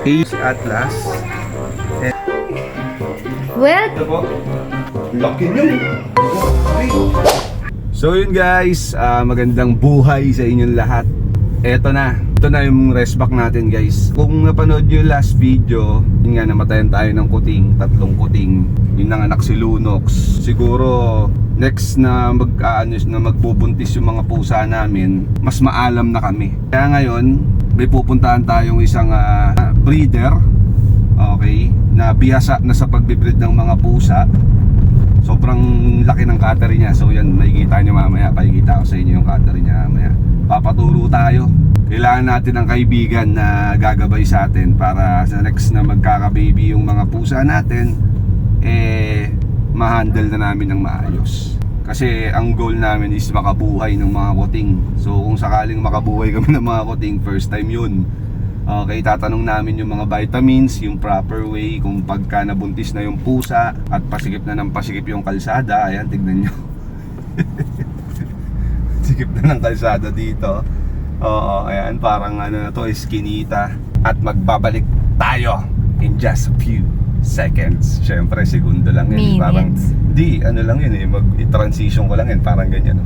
Ace Atlas. Well, Laki nyo. So yun guys, magandang buhay sa inyong lahat. Ito na yung rest back natin guys. Kung napanood nyo yung last video, yun nga, namatayan tayo ng kuting, 3 kuting. Yun nanganak si Lunox. Siguro next na magbubuntis yung mga pusa namin, mas maalam na kami. Kaya ngayon, may pupuntahan tayong isang breeder, okay, na biyasa na sa pagbibreed ng mga pusa. Sobrang laki ng cattery niya. So yan, makikita nyo mamaya. Pakikita ko sa inyo yung cattery niya mamaya. Papaturo tayo. Kailangan natin ng kaibigan na gagabay sa atin para sa next na magkaka-baby yung mga pusa natin, ma-handle na namin ng maayos. Kasi ang goal namin is makabuhay ng mga kuting. So kung sakaling makabuhay kami ng mga kuting, first time yun. Okay, tatanong namin yung mga vitamins, yung proper way, kung pagka nabuntis na yung pusa at pasikip na ng pasikip yung kalsada. Ayan, tignan nyo. Sikip na ng kalsada dito. Oo, ayan, parang ano na to, iskinita. At magbabalik tayo in just a few seconds. Syempre, segundo lang yun. Parang, ano lang yun mag-transition ko lang yun, parang ganyan.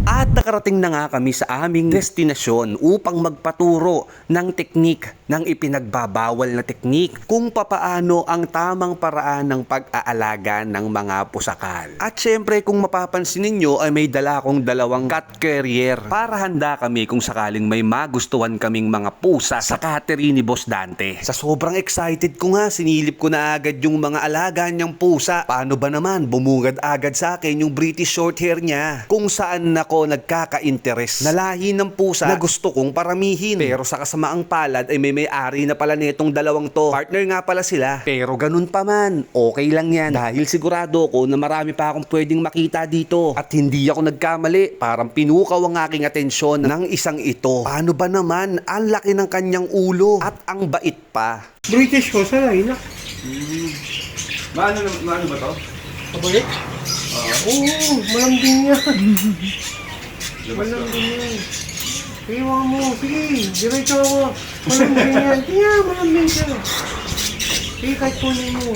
At nakarating na nga kami sa aming destinasyon upang magpaturo ng teknik, ng ipinagbabawal na teknik kung papaano ang tamang paraan ng pag-aalaga ng mga pusakal. At syempre kung mapapansin ninyo ay may dala akong 2 cat carrier para handa kami kung sakaling may magustuhan kaming mga pusa sa cattery ni Boss Dante. Sa sobrang excited ko nga, sinilip ko na agad yung mga alaga niyang pusa. Paano ba naman, bumungad agad sa akin yung British Shorthair niya, kung saan ako nagkaka-interes na lahi ng pusa na gusto kong paramihin. Pero sa kasamaang palad ay may-ari na pala nitong 2 to. Partner nga pala sila. Pero ganun pa man, okay lang yan dahil sigurado ko na marami pa akong pwedeng makita dito. At hindi ako nagkamali, parang pinukaw ang aking atensyon ng isang ito. Paano ba naman, ang laki ng kanyang ulo at ang bait pa. British ko, sana inak. Maano ba to? Kabalik? Oo, malambing yan. Malambing yan. Iwan mo, sige, diretso mo. Malambing yan. Yeah, malambing siya. Sige, kahit kunin mo.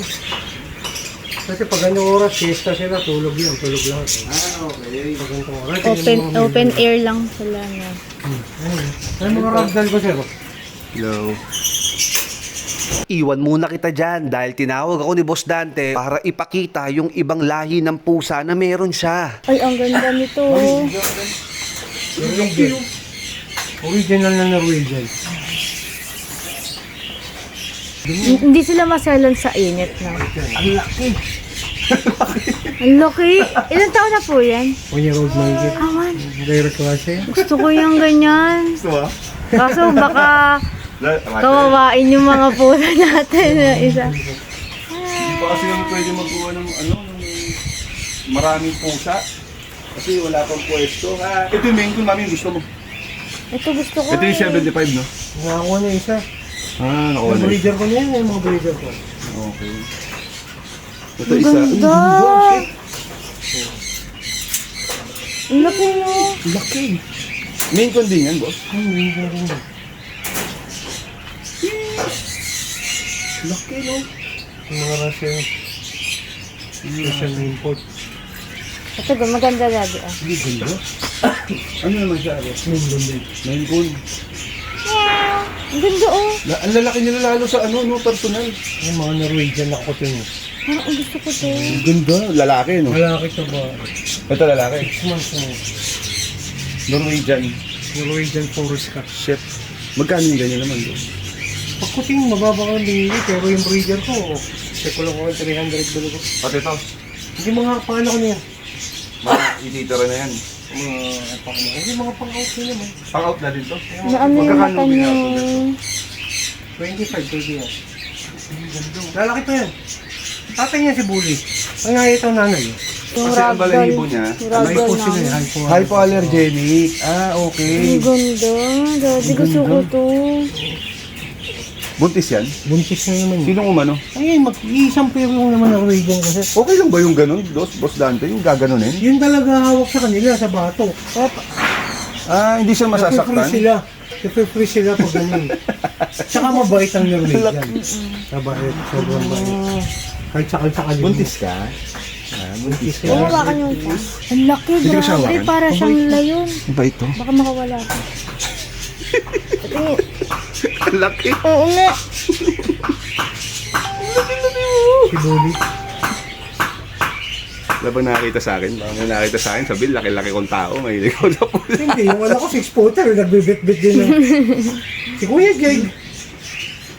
Kasi pag ganyang oras, siesta sila, tulog yan, tulog lahat. Okay. Pag ganyang oras, open air lang sila na. Ay, mga ragdan ko sir. Hello. Iwan muna kita dyan dahil tinawag ako ni Boss Dante para ipakita yung ibang lahi ng pusa na meron siya. Ay, ang ganda nito. Original na Norwegian. Hindi sila maselan sa init na. Ang laki. Ang laki. Ilan taon na po yan? 1 year old mahigit. Awan. Direct klase. Gusto ko yung ganyan. Gusto ba? Kaso baka kawawain yung mga pusa natin na isa. Hindi pa kasi kami pwede magkuha ng maraming pusa. Kasi wala pang pwesto. Ito yung main ko namin, gusto mo. Ito gusto ko. Ito yung 75, no? Nakakuha na isa. Nakuha Yung na. breeder ko na yan, yung mga breeder ko. Okay. Ito Ang isa. ganda. Ang laki no. Laki. Main con din yan, boss. Ang breeder ko na. Laki no. Yung mga Russian. Russian import. Ito maganda daddy ah. Hindi ganda. Ano naman siya, boss? Main ganda. Main con. Ang ganda oh. Ang lalaki nila lalo sa personal. Yung mga Norwegian na kutin. Parang ang gusto ko to. Ang ganda. Lalaki, no? Malaki ito ba? Ito lalaki. 6 months na. Norwegian. Norwegian Forest Cat. Shit. Magkano yung ganyan naman, boss? Pag kuting, mababa ka ng binili, pero yung breeder ko, check ko lang ko 300 bilo ko. Pati ito. Hindi mga paano ko na yan. Mga ititira na yan. Hindi mga pang-out na naman. Pang-out na din to. Na ano yung Magkakano mata niya. binaso 25, 30 yan. Lalaki pa yan. Tatay niya si Bully. Ang nga ito nanay. Yung Kasi ang balahibo niya, May po sila eh. hypoallergenic. Okay. Ang ganda. Daddy gusto ko to. Buntis yan? Buntis na naman yun. Sinong umano? Ay, mag-iisang pero yung naman Norwegian kasi. Okay lang ba yung ganun, Boss Dante? Yung gaganunin? Yun talaga hawak sa kanila sa bato. Hindi siya masasaktan? Nag-free sila. Free sila pag ganun. Tsaka mabait ang Norwegian. Mabait, sobrang bait. Kahit sakal-sakal yun. Buntis ka? Buntis ka. Oo, baka nyo pa. Ang laki, Hindi ka siya grabe. hawakan? Para siyang layon. Ba ito? Baka makawala ka. Ang laki. Oo nga. Si Bully. Wala bang nakakita sa akin? Baka may nakakita sa akin, sabihin, laki-laki kong tao, may ikaw na po. Hindi, yung wala ko 6-footer, nagbibit-bit din. Si Kuya Jig.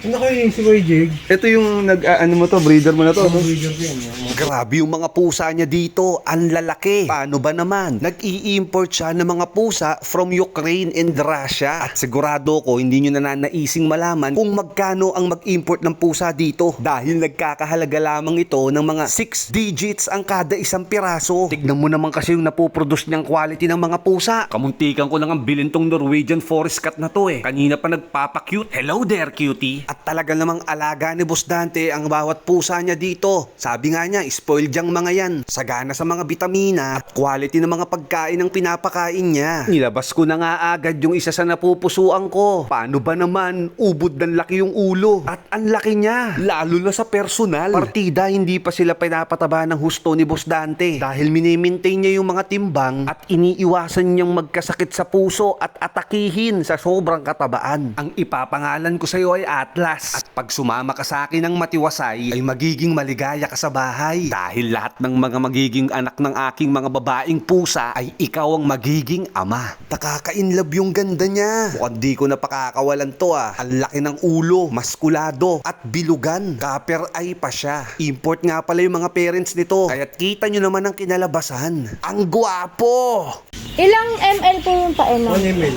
Ano kayo yung si Kuya Jig? Ito yung ano mo to, breeder mo na to. No? Norwegian din. Grabe yung mga pusa niya dito, ang lalaki. Paano ba naman? Nag-i-import siya ng mga pusa from Ukraine and Russia. At sigurado ko, hindi nyo nananaising malaman kung magkano ang mag-import ng pusa dito. Dahil nagkakahalaga lamang ito ng mga 6 digits ang kada isang piraso. Tignan mo naman kasi yung napoproduce niyang quality ng mga pusa. Kamuntikan ko lang ang bilhin tong Norwegian Forest Cat na to eh. Kanina pa nagpapakute. Hello there, cutie. At talaga namang alaga ni Boss Dante ang bawat pusa niya dito. Sabi nga niya, spoiled yang mga yan. Sagana sa mga bitamina at quality ng mga pagkain ng pinapakain niya. Nilabas ko na nga agad yung isa sa napupusuan ko. Paano ba naman? Ubod ng laki yung ulo. At ang laki niya. Lalo na sa personal. Partida, hindi pa sila pinapataba ng husto ni Boss Dante. Dahil minimaintain niya yung mga timbang at iniiwasan niyang magkasakit sa puso at atakihin sa sobrang katabaan. Ang ipapangalan ko sa iyo ay Atlas. At pag sumama ka sa akin ng matiwasay, ay magiging maligaya ka sa bahay. Dahil lahat ng mga magiging anak ng aking mga babaeng pusa ay ikaw ang magiging ama. Nakaka-inlove yung ganda niya. Mukhang di ko napakakawalan to ah. Ang laki ng ulo, maskulado, at bilugan. Copper eye pa siya. Import nga pala yung mga parents nito. Kaya't kita nyo naman ang kinalabasan. Ang gwapo! Ilang ml po yung pae mo? 1 ml.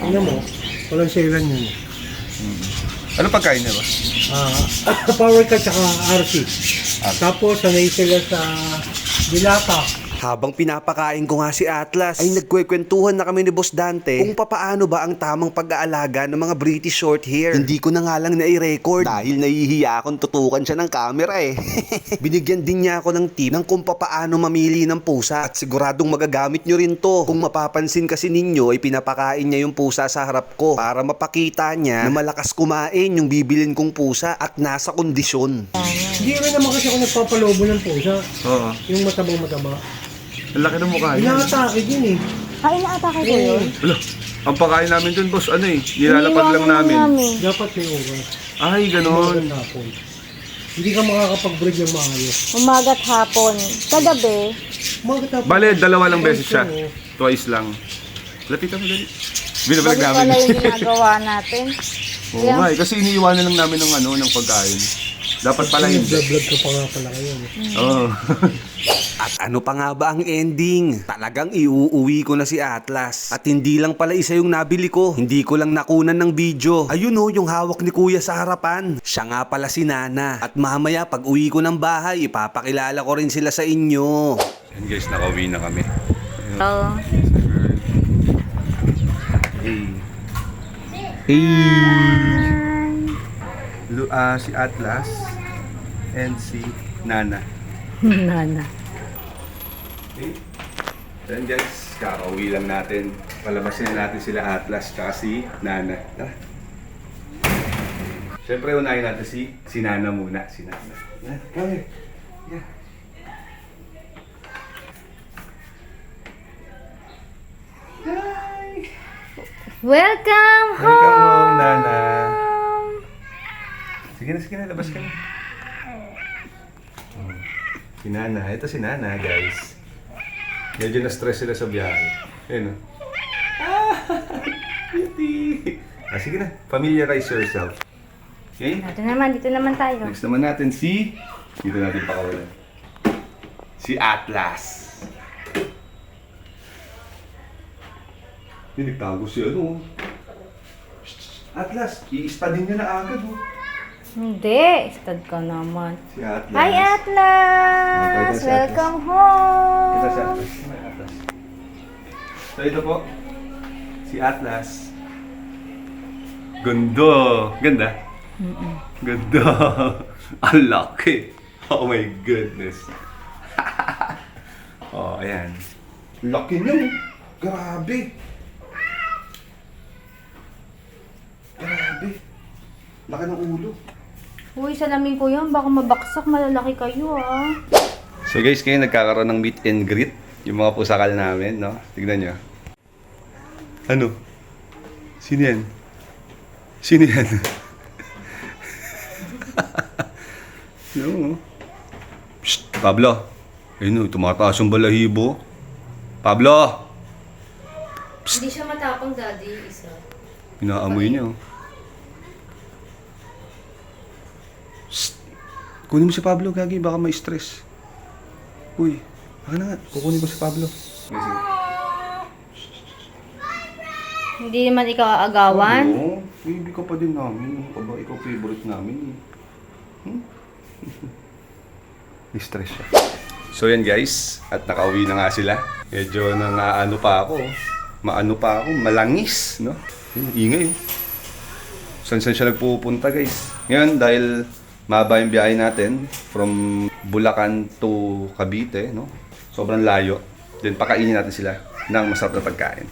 Ano mo? Walang selan yun. Ano pagkain niya ba? Power cut tsaka RC. Tapos sanay sila sa dilata. Habang pinapakain ko nga si Atlas, ay nagkwekwentuhan na kami ni Boss Dante kung papaano ba ang tamang pag-aalaga ng mga British Shorthair. Hindi ko na nga lang nai-record dahil nahihiya akong tutukan siya ng camera eh. Binigyan din niya ako ng tip ng kung papaano mamili ng pusa at siguradong magagamit nyo rin to. Kung mapapansin kasi ninyo ay pinapakain niya yung pusa sa harap ko para mapakita niya na malakas kumain yung bibilin kong pusa at nasa kondisyon. Hindi rin naman kasi ako nagpapalobo ng pusa. Oo. Yung mataba-mataba. Ang laki ng mukha niya. Inaatake din eh. Ay, inaatake ko yun. Wala. Ang pagkain namin dun, boss, ano eh, nilalapag lang Iniiwanan namin. Dapat may oras. Ay, ganon. Umagat hapon. Hindi ka makakapag-breed ng maayos. Umagat hapon. Kagabi, Umagat hapon. Bale, dalawa lang beses siya. Oo. Twice lang. Lapitan mo dali. Binabalag bali namin. pala yung ginagawa natin. Oo nga eh, kasi iniiwanan lang namin ng ng pagkain. Dapat pala hindi. Nag-vlog ka pa nga pala ngayon. Oo. At ano pa nga ba ang ending? Talagang iuuwi ko na si Atlas. At hindi lang pala isa yung nabili ko. Hindi ko lang nakunan ng video. Ayun o, yung hawak ni Kuya sa harapan. Siya nga pala si Nana. At mamaya pag uwi ko ng bahay, ipapakilala ko rin sila sa inyo. Yan guys, nakauwi na kami. Oo. Si Atlas and si Nana. Nana. Okay. Then guys, kakauwi lang natin. Palabasin na natin sila Atlas tsaka si Nana. Tara. Siyempre unahin natin si Nana muna. Si Nana. Yan, come here. Yeah. Welcome home! Welcome home, Nana. Sige na, labas ka na. Si Nana, ito si Nana guys. Medyo na-stress sila sa biyahe. Ayun o. Beauty! Sige na, familiarize yourself. Okay? Dito naman tayo. Next naman natin dito natin pakawalan. Si Atlas. Hindi, nagtago si Atlas, i-study niyo na agad Hindi, stud ka naman. Si Atlas. Hi, Atlas! Si Atlas. Welcome Ito si home! Atlas. Atlas. So ito po, si Atlas. Ganda. Ganda. Ang laki. Oh my goodness. Oh, ayan. Laki niya. Grabe. Grabe. Laki ng ulo. Uy, salamin ko yan. Baka mabaksak. Malalaki kayo ah. So guys, ngayon nagkakaroon ng meet and greet. Yung mga pusakal namin, no? Tignan nyo. Ano? Sino yan? Sino yan? No. Psst, Pablo. Ayun, tumataas yung balahibo. Pablo! Hindi siya matapang, Daddy. Isa. Inaamoy niyo. Psst. Kunin mo si Pablo, Gagi. Baka may stress. Uy, baka na nga. Kukunin ko si Pablo. Sige. Hindi naman ikaw aagawan. Oo, baby ka pa din namin. Aba, ikaw favorite namin eh. Stress siya. So yan guys, at nakauwi na nga sila. Medyo nangaano pa ako. Maano pa ako, malangis, no? Yun, ingay. Saan siya nagpupunta guys? Ngayon, dahil mahaba yung biyahe natin from Bulacan to Cavite, no? Sobrang layo. Then pakainin natin sila ng masarap na pagkain.